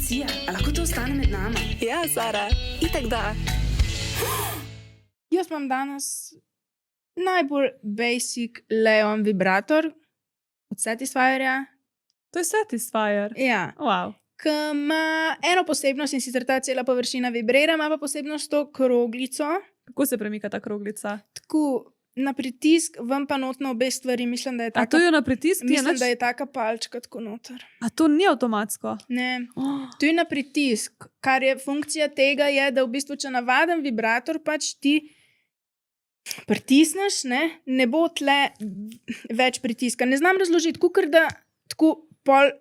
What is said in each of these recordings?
Sija, a lahko to ostane med nama? Ja, Sara, itak da. Jaz imam danes najbolj basic Leon vibrator od Satisfyerja. To je Satisfyer. Ja, Wow. ki ima eno posebnost in sicer ta cela površina vibrira, ima pa posebnost to kroglico. Kako se premika ta kroglica? Tako na pritisk, ven pa not na obe stvari. Mislim, da je A taka, to je na pritisk? mislim, da je taka palčka tako noter. A to ni avtomatsko? Ne. Oh, To je na pritisk, kar je funkcija tega, je, da v bistvu, če navaden vibrator pač ti pritisneš, ne bo tle več pritiska. Ne znam razložiti, kukor da tako pol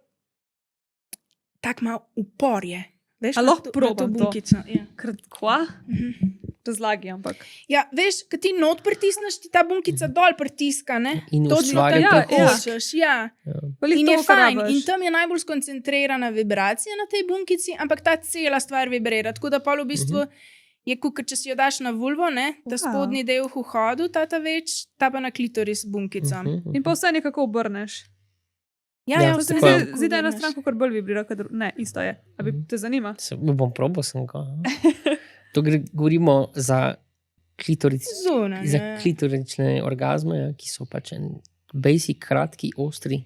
tak malo upor je. Veš, A na lahko to- na probam to? bunkico, ja. kva? Mhm. Razlagi, ampak. Ja, veš, ko ti not pritisneš, ti ta bunkica dol pritiska, ne? In Točno ustvari tam, prehod. kjer hočeš, ja. Velih In to je fajn, uporabiš. in tam je najbolj skoncentrirana vibracija na tej bunkici, ampak ta cela stvar vibrira. Tako da pol v bistvu je kot če si jo daš na vulvo, ne? Ta Wow. spodnji del v vhodu, ta več, ta pa na klitoris bunkica. In pa vse nekako obrneš. Ja, Ja, ja, To vse se mi tako je. zdi, zdi, da je ena stran kar bolj vibrira, ne, isto je. A bi te zanima? Bom probal sem ga. To govorimo za Zunaj. klitorične orgazme, ja, ki so pač en basic, kratki, ostri.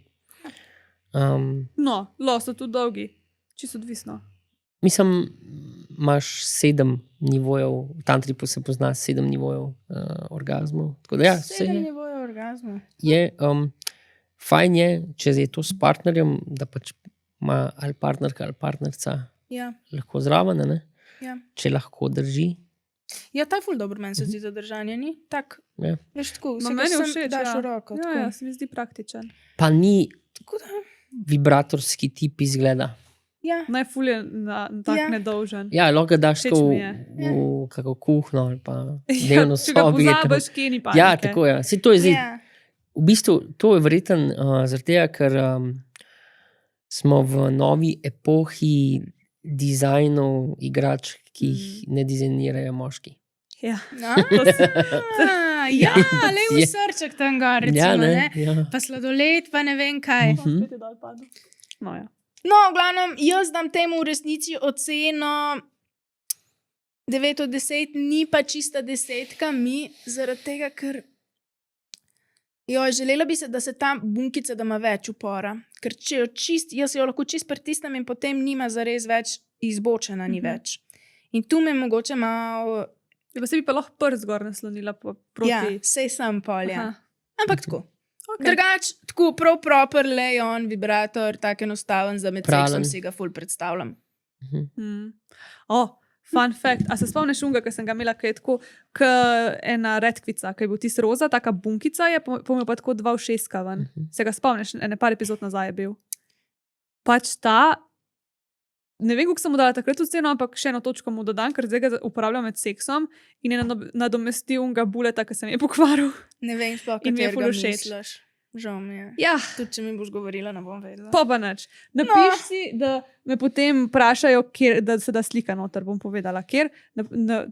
No, so tudi dolgi. Čisto odvisno. Mislim, imaš 7 nivojev, v tantripu se pozna 7 nivojev orgazmov. Tako da ja, vse 7 je. nivojev orgazma. Fajn je, če je to s partnerjem, da pač ima ali partnerka ali partnerca Ja, lahko zraven, ne? ja. Če lahko drži. Ja, ta je ful dobro, meni se zdi za držanje, ni? Tak, Ja. veš, tako, Ma vse, meni kar všeč, daš ja. v roko. Ja, tako. ja, se mi zdi praktičen. Pa ni Tako da, vibratorski tip izgleda. ja. Najful je tak Ja. nedolžen. Ja, lahko ga daš Všeč tako mi je. v kako kuhno ali pa Ja, dnevno če ga sobo. je tam- pozabiš, kje ni panike. Ja, tako je. Se to je zdaj. Ja. V bistvu to je verjeten zaradi tega, ker smo v novi epohi dizajnov igrač, ki jih ne dizajnirajo moški. Ja. No, ja, le v Je. srček tam gor, recimo, Ja, ne? Ja. Pa sladoled, pa ne vem kaj. Spet je dol padel. No, ja. No, v glavnem, jaz dam temu v resnici oceno 9 od 10, ni pa čista desetka mi, zaradi tega, ker želela bi se, da se ta bunkica, da ima več upora. Ker če jo jaz jo lahko čist pritisnem in potem nima zares več izbočena, ni več. In tu me mogoče malo, Ja, pa se bi pa lahko prst gor naslonila proti. ja, sej sem polja. Aha. Ampak tako. Okay. Drugač, tako prav proper Leon vibrator, tak enostaven za med Pralen. seksom si ga ful predstavljam. Fun fact. A se spomniš unga, ki sem ga imela, ki je tako, kot ena redkvica, ki je bil tis roza, taka bunkica je, pomeni pa tako 2 všeska ven. Se ga spomniš, ene par epizod nazaj je bil. Pač ta, ne vem, kako sem mu dala takrat oceno, ampak še eno točko mu dodam, ker zdaj ga uporabljam med seksom in je nadomestil unga buleta, ki sem je pokvaril. Ne vem, sploh, In mi je katerega ful všeč. misliš. Žal mi je. Ja, Tudi, če mi boš govorila, ne bom vedela. pa nič. Napiš si, da me potem vprašajo, da se da slika noter, bom povedala, kjer,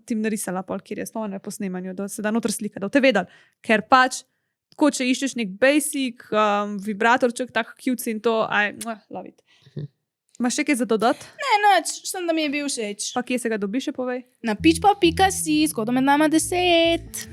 ti narisala pol, kjer je spomnila na posnemanju, da se da noter slika, da boste vedeli. Ker pač, tako če iščeš nek basic, vibratorček, tak cute in to, love it. Imaš še kaj za dodati? Ne, noč, sem da mi je bil všeč. Pa kje se ga dobi, še povej? Na pitchpop.si, skodo med nama 10.